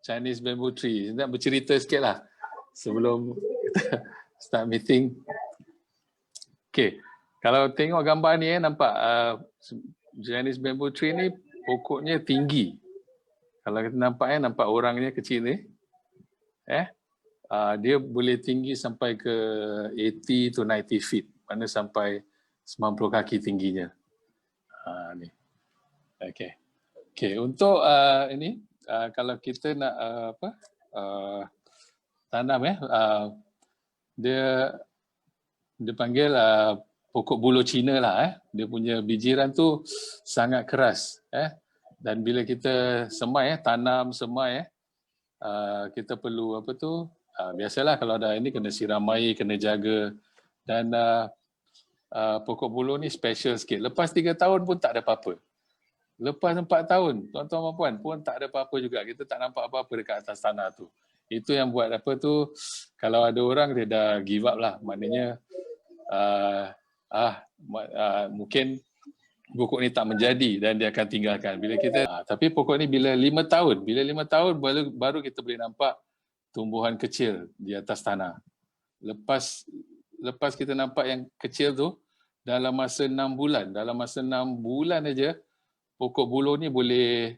Chinese bamboo tree. Nak bercerita sikit lah sebelum kita start meeting. Okay, kalau tengok gambar ni nampak Chinese bamboo tree ni pokoknya tinggi. Kalau kita nampak nampak orangnya kecil ni. Dia boleh tinggi sampai ke 80 to 90 feet. Mana sampai 90 kaki tingginya. Ni. Okay, untuk ini kalau kita nak tanam dia panggil pokok buluh Cina lah. Dia punya bijiran tu sangat keras. Dan bila kita semai tanam semai kita perlu biasalah kalau ada ini kena siram air, kena jaga. Dan pokok buluh ni special sikit. Lepas 3 tahun pun tak ada apa-apa. Lepas 4 tahun, tuan-tuan dan puan pun tak ada apa-apa juga. Kita tak nampak apa-apa dekat atas tanah tu. Itu yang buat kalau ada orang dia dah give up lah. Maknanya mungkin pokok ni tak menjadi dan dia akan tinggalkan. Bila kita tapi pokok ni bila 5 tahun baru kita boleh nampak tumbuhan kecil di atas tanah. Lepas kita nampak yang kecil tu dalam masa 6 bulan aja pokok buluh ni boleh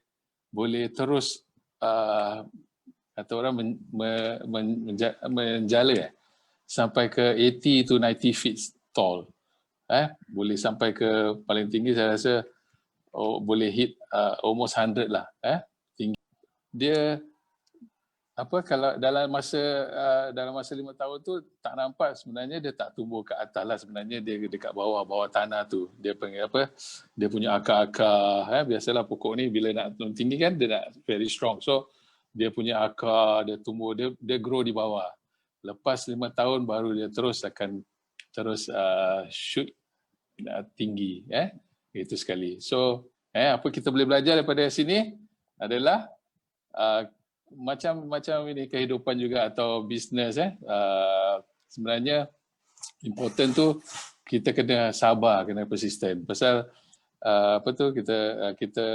terus kata orang menjala sampai ke 80 to 90 feet tall. Boleh sampai ke paling tinggi saya rasa boleh hit almost 100 lah. Tinggi. Dia kalau dalam masa 5 tahun tu tak nampak sebenarnya dia tak tumbuh ke atas lah, sebenarnya dia dekat bawah tanah tu. Dia panggil dia punya akar-akar. Biasalah pokok ni bila nak tinggi kan dia nak very strong. So dia punya akar, dia tumbuh, dia grow di bawah. Lepas 5 tahun baru dia akan shoot tinggi. Itu sekali. So apa kita boleh belajar daripada sini adalah macam ini kehidupan juga atau bisnes sebenarnya important tu kita kena sabar, kena persisten. Pasal kita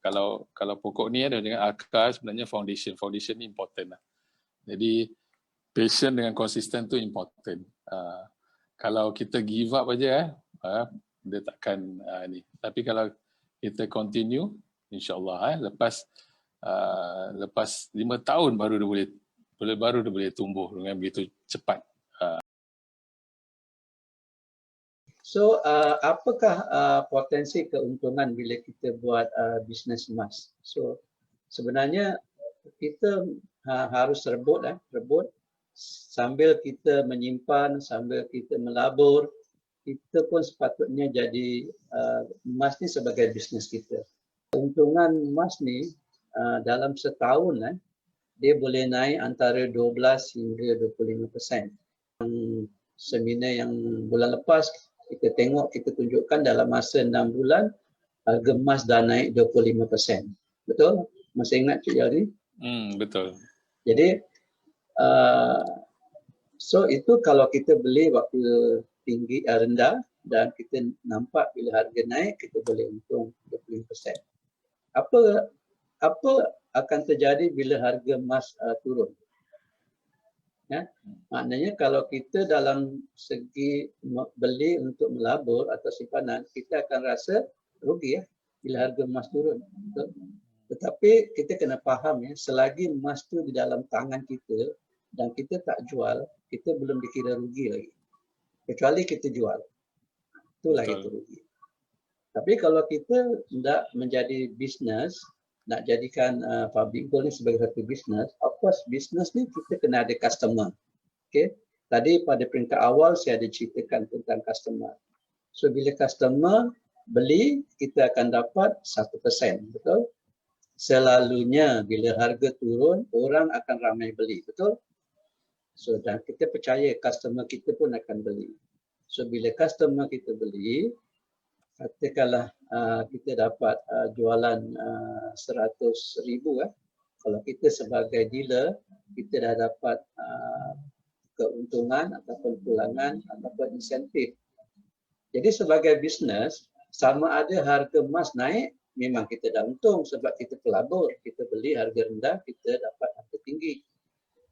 kalau pokok ni ada dengan akar, sebenarnya foundation ni important lah. Jadi patient dengan konsisten tu important. Kalau kita give up aja dia takkan ni. Tapi kalau kita continue, insya-Allah lepas 5 tahun baru dia boleh tumbuh dengan begitu cepat. So apakah potensi keuntungan bila kita buat bisnes emas? So sebenarnya kita harus rebut sambil kita menyimpan, sambil kita melabur, kita pun sepatutnya jadi emas ni sebagai bisnes kita. Keuntungan emas ni dalam setahun dia boleh naik antara 12 hingga 25%. Seminar yang bulan lepas kita tunjukkan dalam masa 6 bulan harga emas dah naik 25%. Betul? Masih ingat Cik Yari? Betul. Jadi so itu kalau kita beli waktu tinggi rendah dan kita nampak bila harga naik kita boleh untung 20%. Apa akan terjadi bila harga emas turun? Maknanya kalau kita dalam segi beli untuk melabur atau simpanan, kita akan rasa rugi bila harga emas turun. Betul? Tetapi kita kena faham selagi emas tu di dalam tangan kita dan kita tak jual, kita belum dikira rugi lagi. Kecuali kita jual. Itulah kita rugi. Tapi kalau kita tidak menjadi bisnes, nak jadikan public gold ni sebagai satu bisnes, of course bisnes ni kita kena ada customer. Okay? Tadi pada peringkat awal saya ada ceritakan tentang customer. So bila customer beli, kita akan dapat 1%, betul? Selalunya bila harga turun, orang akan ramai beli, betul? So dan kita percaya customer kita pun akan beli. So bila customer kita beli, katakanlah kita dapat jualan 100,000 kalau kita sebagai dealer kita dah dapat keuntungan ataupun pulangan ataupun insentif. Jadi sebagai bisnes sama ada harga emas naik memang kita dah untung sebab kita pelabur, kita beli harga rendah, kita dapat harga tinggi.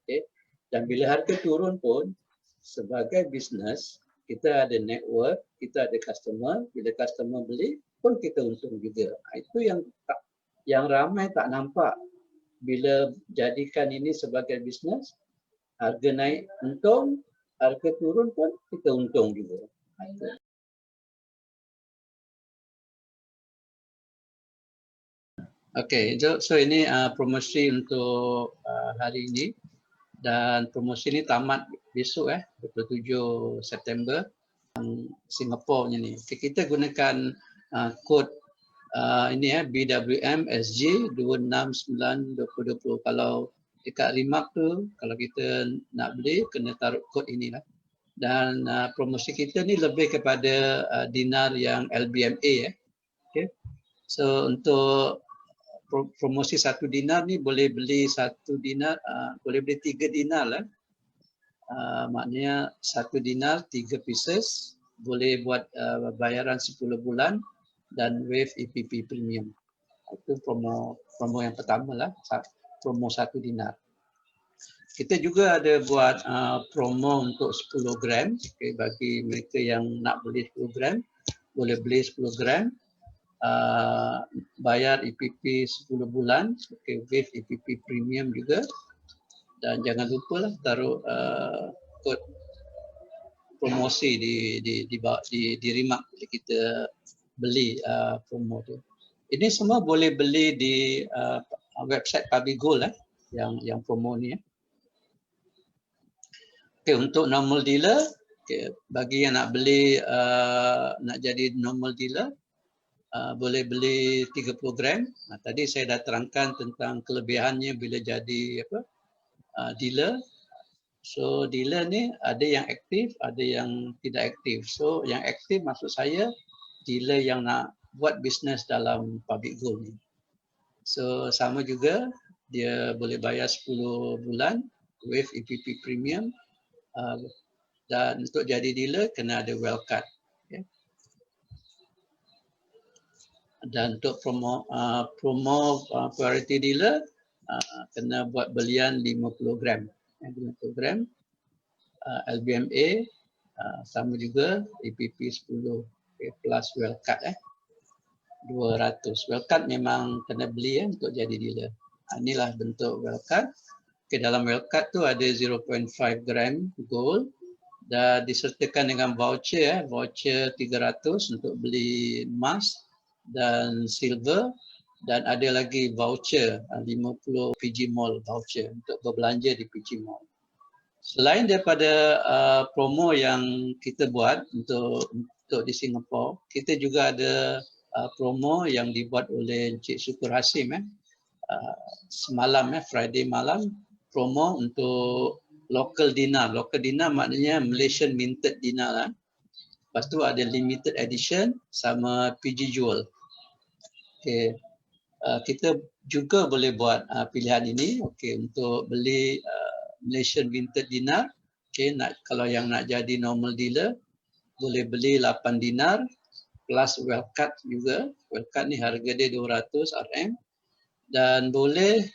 Okay. Dan bila harga turun pun, sebagai bisnes, kita ada network, kita ada customer, bila customer beli pun kita untung juga. Itu yang ramai tak nampak. Bila jadikan ini sebagai bisnes, harga naik untung, harga turun pun kita untung juga. Okey, so ini promosi untuk hari ini, dan promosi ini tamat besok 27 September Singapore ni. Okay, kita gunakan kod ini BWM SG 2692020. Kalau dekat Rimak tu, kalau kita nak beli kena taruh kod inilah. Dan promosi kita ni lebih kepada dinar yang LBMA. Okay. So untuk promosi 1 dinar ni boleh beli 1 dinar, boleh beli 3 dinar lah. Maknanya 1 dinar 3 pieces, boleh buat bayaran 10 bulan dan waive EPP premium. Itu promo yang pertama lah, promo 1 dinar. Kita juga ada buat promo untuk 10 gram. Okay, bagi mereka yang nak beli 10 gram, boleh beli 10 gram. Bayar EPP 10 bulan, okay, waive EPP premium juga, dan jangan lupa lah taruh kod promosi di Rimak bila kita beli promo tu. Ini semua boleh beli di website Public Gold yang promo ni. Okay, untuk normal dealer, okay, bagi yang nak beli nak jadi normal dealer, boleh beli 30 gram. Tadi saya dah terangkan tentang kelebihannya bila jadi dealer. So dealer ni ada yang aktif, ada yang tidak aktif. So yang aktif maksud saya dealer yang nak buat bisnes dalam Public Gold ni. So sama juga, dia boleh bayar 10 bulan, waive EPP premium, dan untuk jadi dealer kena ada well card. Okay. Dan untuk promo priority dealer, kena buat belian 50 gram. 50 gram LBMA, sama juga EPP 10, okay, plus well card 200. Well card memang kena beli untuk jadi dealer. Inilah bentuk well card. Okay, dalam well card tu ada 0.5 gram gold dan disertakan dengan voucher, voucher 300 untuk beli emas dan silver, dan ada lagi voucher 50 PG Mall voucher untuk berbelanja di PG Mall. Selain daripada promo yang kita buat untuk di Singapura, kita juga ada promo yang dibuat oleh Encik Syukur Hasim semalam, Friday malam, promo untuk local dinar. Local dinar maknanya Malaysian minted dinar lah. Lepas tu ada limited edition sama PG Jewel. Okay. Kita juga boleh buat pilihan ini, okay, untuk beli Malaysian minted dinar. Okay, kalau yang nak jadi normal dealer, boleh beli 8 dinar plus well card juga. Well card ni harga dia 200 RM dan boleh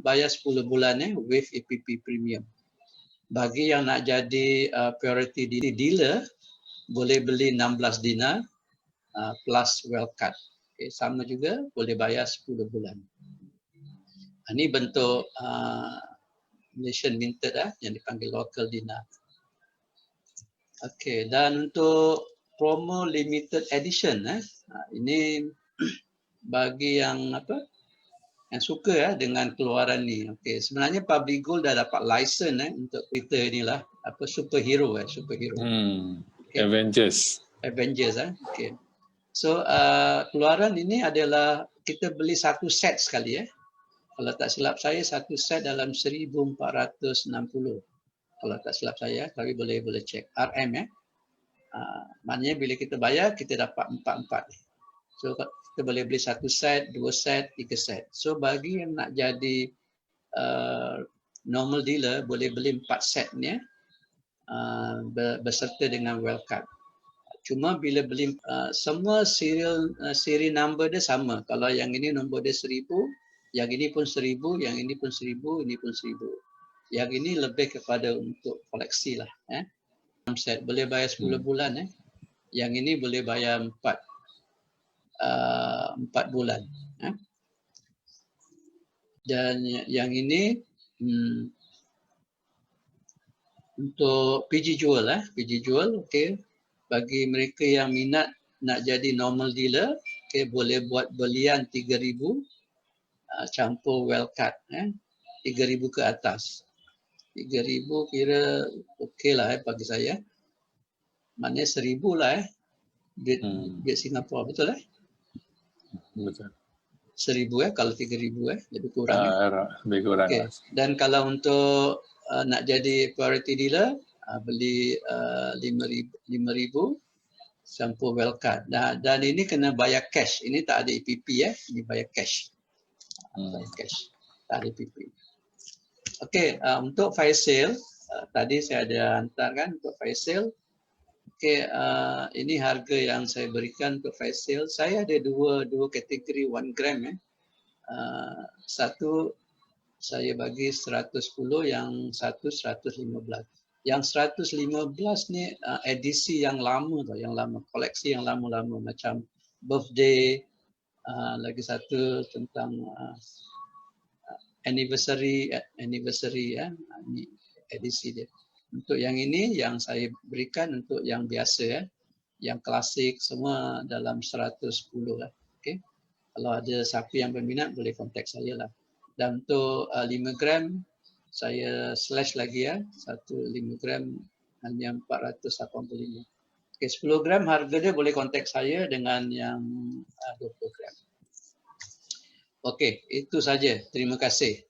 bayar 10 bulan waive EPP premium. Bagi yang nak jadi priority dealer, boleh beli 16 dinar plus well card. Okay, sama juga boleh bayar 10 bulan. Ini bentuk Malaysian minted yang dipanggil local dinar. Okey, dan untuk promo limited edition ini bagi yang yang suka dengan keluaran ni. Okey, sebenarnya Public Gold dah dapat license untuk kita inilah superhero superhero. Okay. Avengers. Okey. So keluaran ini adalah kita beli satu set sekali Kalau tak silap saya satu set dalam 1460. Kalau tak silap saya, tapi boleh cek RM maknanya bila kita bayar kita dapat 4. So kita boleh beli satu set, 2 set, 3 set. So bagi yang nak jadi normal dealer boleh beli 4 set ni beserta dengan well card. Cuma bila beli semua seri number dia sama. Kalau yang ini nombor dia 1000, yang ini pun 1000, yang ini pun 1000, ini pun 1000. Yang ini lebih kepada untuk koleksi lah. Set boleh bayar 10 bulan. Yang ini boleh bayar 4 bulan. Dan yang ini untuk PG jual, PG jual, okey. Bagi mereka yang minat nak jadi normal dealer, okey, boleh buat belian 3,000 campur well cut, 3,000 ke atas. 3,000 kira okey lah bagi saya. Maknanya 1,000 lah duit Singapura, betul Betul. 1,000 kalau 3,000 lebih kurang. Lebih kurang. Okay. Dan kalau untuk nak jadi priority dealer, beli 5,000 campur well cut. Dan ini kena bayar cash. Ini tak ada EPP ini bayar cash. Bayar cash. Tak ada EPP. Okey, untuk fire sale tadi saya ada hantarkan untuk fire sale. Okey, ini harga yang saya berikan untuk fire sale. Saya ada dua kategori 1 gram. Satu saya bagi 110, yang satu 115. Yang 115 ni edisi yang lama tau, yang lama, koleksi yang lama-lama macam birthday, lagi satu tentang anniversary ni edisi dia. Untuk yang ini yang saya berikan untuk yang biasa yang klasik semua dalam 110 lah. Okey. Kalau ada siapa yang berminat boleh kontak saya lah. Dan untuk 5 gram saya slash lagi 5 gram hanya 485. Okey, 10 gram harga dia boleh kontak saya dengan yang 20 gram. Okey, itu saja. Terima kasih.